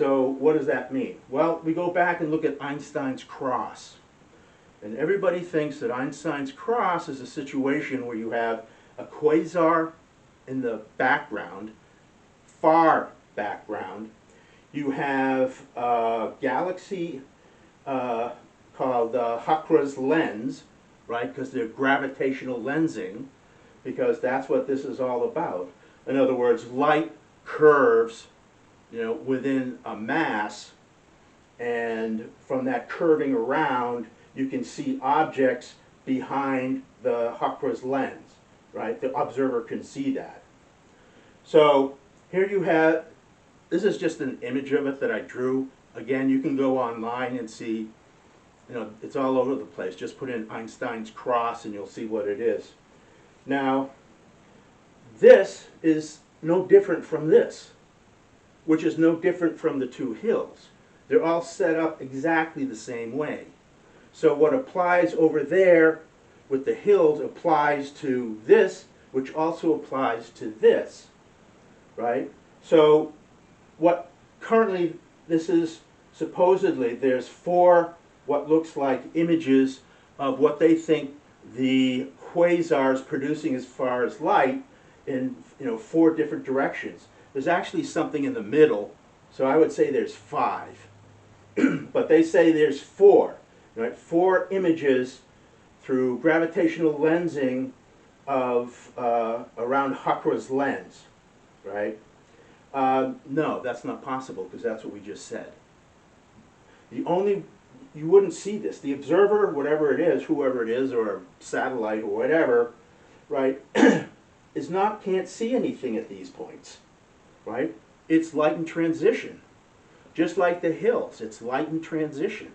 So what does that mean? Well, we go back and look at Einstein's cross. And everybody thinks that Einstein's cross is a situation where you have a quasar in the background, far background. You have a galaxy called Huchra's lens, right? Because they're gravitational lensing, because that's what this is all about. In other words, light curves, within a mass, and from that curving around, you can see objects behind the Huchra's lens, right? The observer can see that. So here you have, this is just an image of it that I drew. Again, you can go online and see, it's all over the place. Just put in Einstein's cross and you'll see what it is. Now, this is no different from this, which is no different from the two hills. They're all set up exactly the same way. So what applies over there with the hills applies to this, which also applies to this, right? So what currently this is, supposedly there's 4 what looks like images of what they think the quasars producing as far as light in 4 different directions. There's actually something in the middle, so I would say there's 5. But they say there's 4, right? 4 images through gravitational lensing of around Huchra's lens, right? No, that's not possible because that's what we just said. You wouldn't see this. The observer, whatever it is, whoever it is, or a satellite or whatever, right, can't see anything at these points, right? It's light in transition. Just like the hills, it's light in transition.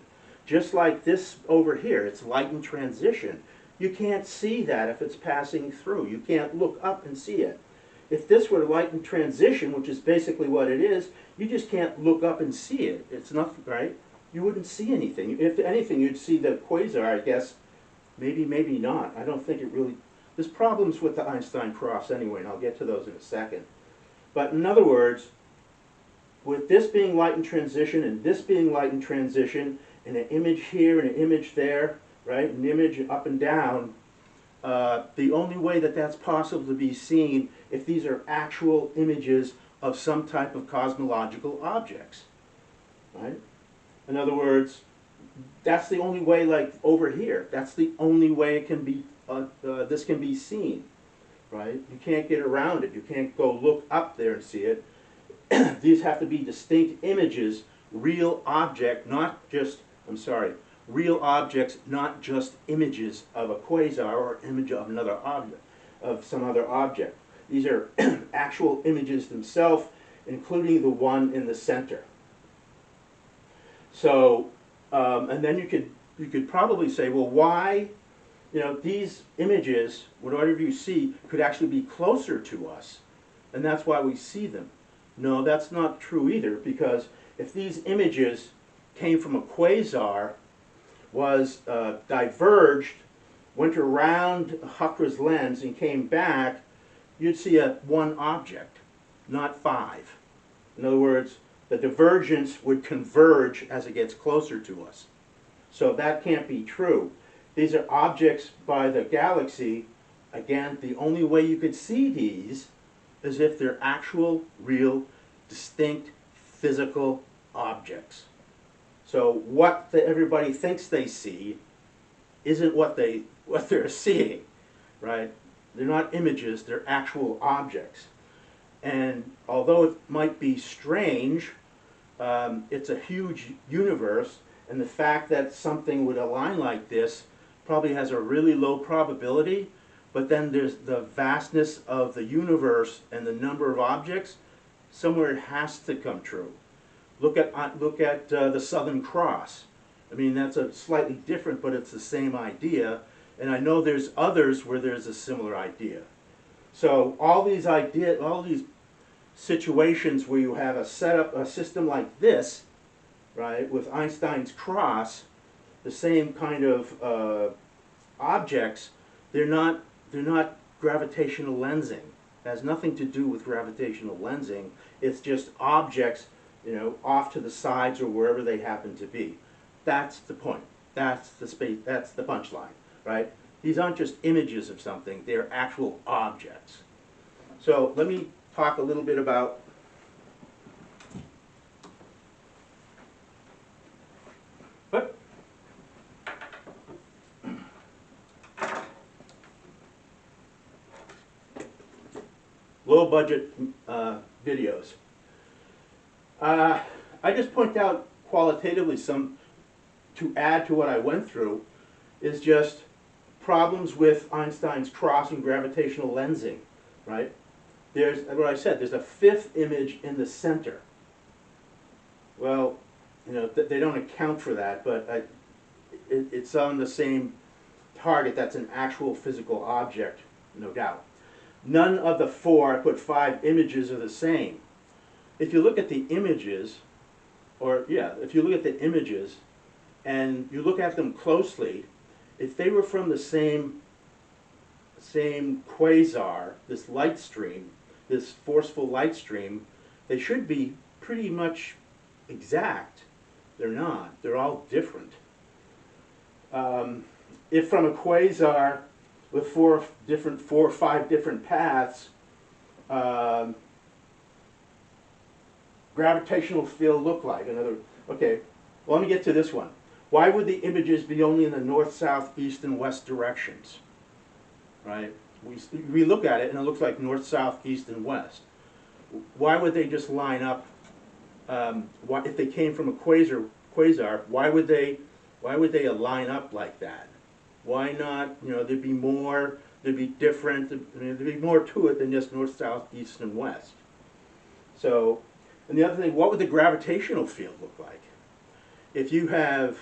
Just like this over here, it's light in transition. You can't see that if it's passing through. You can't look up and see it. If this were light in transition, which is basically what it is, you just can't look up and see it. It's nothing, right? You wouldn't see anything. If anything, you'd see the quasar, I guess. Maybe, maybe not. I don't think it really... There's problems with the Einstein cross anyway, and I'll get to those in a second. But in other words, with this being light in transition and this being light in transition, and an image here and an image there, right, an image up and down, the only way that that's possible to be seen if these are actual images of some type of cosmological objects, right? In other words, that's the only way, like over here, that's the only way it can be, this can be seen, right? You can't get around it. You can't go look up there and see it. These have to be distinct images, real object, not just, real objects, not just images of a quasar or image of another object, of some other object. These are actual images themselves, including the one in the center. So, and then you could probably say, well, why, these images, whatever you see, could actually be closer to us, and that's why we see them. No, that's not true either, because if these images came from a quasar, was diverged, went around Huchra's lens and came back, you'd see one object, not 5. In other words, the divergence would converge as it gets closer to us. So that can't be true. These are objects by the galaxy. Again, the only way you could see these is if they're actual, real, distinct, physical objects. So what everybody thinks they see isn't what they're seeing, right? They're not images, they're actual objects. And although it might be strange, it's a huge universe, and the fact that something would align like this probably has a really low probability, but then there's the vastness of the universe and the number of objects, somewhere it has to come true. Look at the Southern Cross. I mean, that's a slightly different, but it's the same idea, and I know there's others where there's a similar idea. So all these situations where you have a system like this, right, with Einstein's cross, the same kind of objects, they're not gravitational lensing. It has nothing to do with gravitational lensing. It's just objects off to the sides or wherever they happen to be. That's the point. That's the space. That's the punchline, right? These aren't just images of something; they're actual objects. So let me talk a little bit about low budget videos. I just point out qualitatively some, to add to what I went through, is just problems with Einstein's cross and gravitational lensing, right? There's, what I said, there's a fifth image in the center. Well, they don't account for that, but it's on the same target. That's an actual physical object, no doubt. None of the four, I put 5 images, are the same. If you look at the images, if you look at the images and you look at them closely, if they were from the same quasar, this light stream, this forceful light stream, they should be pretty much exact. They're not. They're all different. If from a quasar with 4 or 5 different paths, gravitational field look like? Okay, well, let me get to this one. Why would the images be only in the north, south, east, and west directions? Right? We look at it and it looks like north, south, east, and west. Why would they just line up? If they came from a quasar, why would they line up like that? Why not? There'd be more. There'd be different. There'd be more to it than just north, south, east, and west. So, and the other thing, what would the gravitational field look like? If you have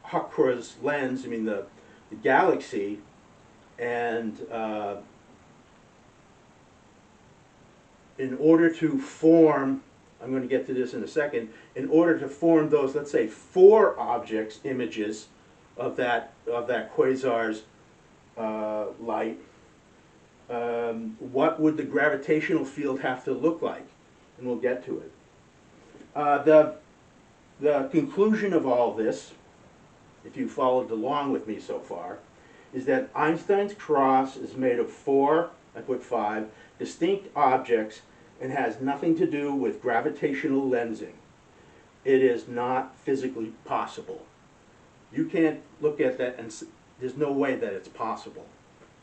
Huchra's lens, the galaxy, and in order to form, I'm going to get to this in a second, in order to form those, let's say, 4 objects, images of that quasar's light, what would the gravitational field have to look like? And we'll get to it. The conclusion of all this, if you followed along with me so far, is that Einstein's cross is made of 4, I put 5, distinct objects and has nothing to do with gravitational lensing. It is not physically possible. You can't look at that and there's no way that it's possible.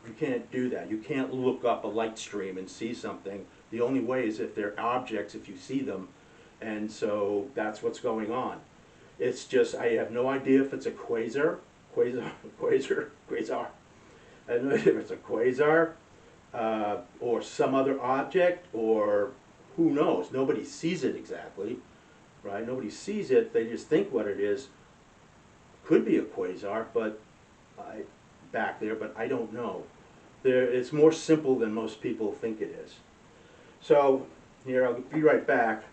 You can't do that. You can't look up a light stream and see something. The only way is if they're objects, if you see them. And so that's what's going on. It's just, I have no idea if it's a quasar. I have no idea if it's a quasar or some other object, or who knows. Nobody sees it exactly, right? Nobody sees it. They just think what it is. Could be a quasar, but back there, but I don't know. It's more simple than most people think it is. So here, I'll be right back.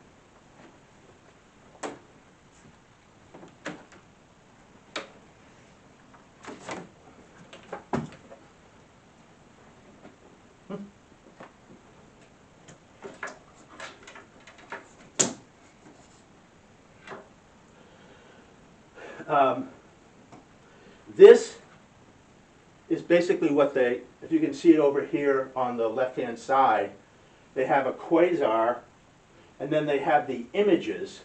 This is basically what if you can see it over here on the left-hand side, they have a quasar, and then they have the images,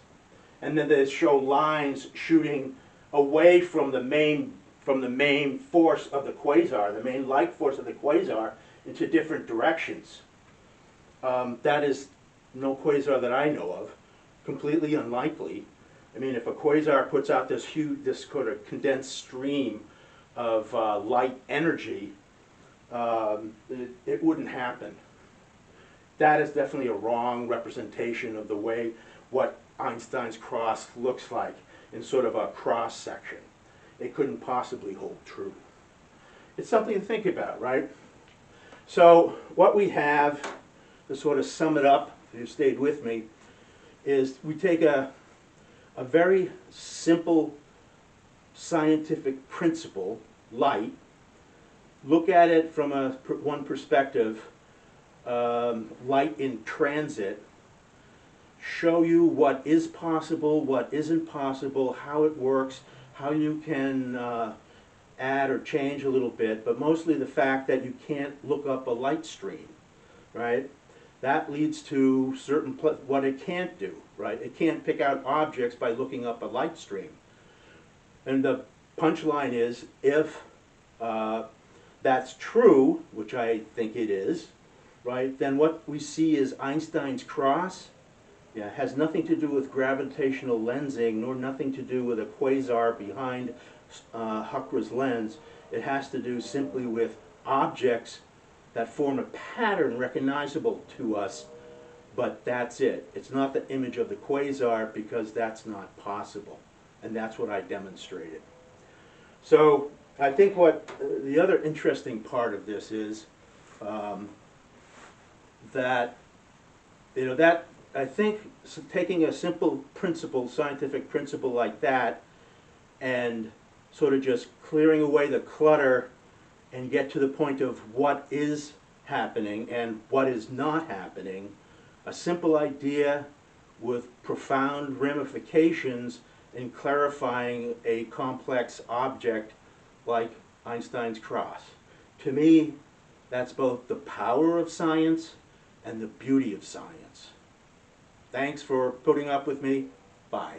and then they show lines shooting away from the main force of the quasar, the main light force of the quasar, into different directions. That is no quasar that I know of. Completely unlikely. If a quasar puts out this sort of condensed stream of light energy, it wouldn't happen. That is definitely a wrong representation of the way what Einstein's cross looks like in sort of a cross section. It couldn't possibly hold true. It's something to think about, right? So what we have, to sort of sum it up, if you stayed with me, is we take a very simple scientific principle, light, look at it from one perspective, light in transit, show you what is possible, what isn't possible, how it works, how you can add or change a little bit, but mostly the fact that you can't look up a light stream, right? That leads to certain what it can't do, right? It can't pick out objects by looking up a light stream. And the punchline is, if that's true, which I think it is, right, then what we see is Einstein's cross. Yeah, has nothing to do with gravitational lensing, nor nothing to do with a quasar behind Huchra's lens. It has to do simply with objects that form a pattern recognizable to us, but that's it. It's not the image of the quasar, because that's not possible. And that's what I demonstrated. So I think what the other interesting part of this is that, that I think taking a simple principle, scientific principle like that, and sort of just clearing away the clutter and get to the point of what is happening and what is not happening, a simple idea with profound ramifications in clarifying a complex object like Einstein's cross. To me, that's both the power of science and the beauty of science. Thanks for putting up with me. Bye.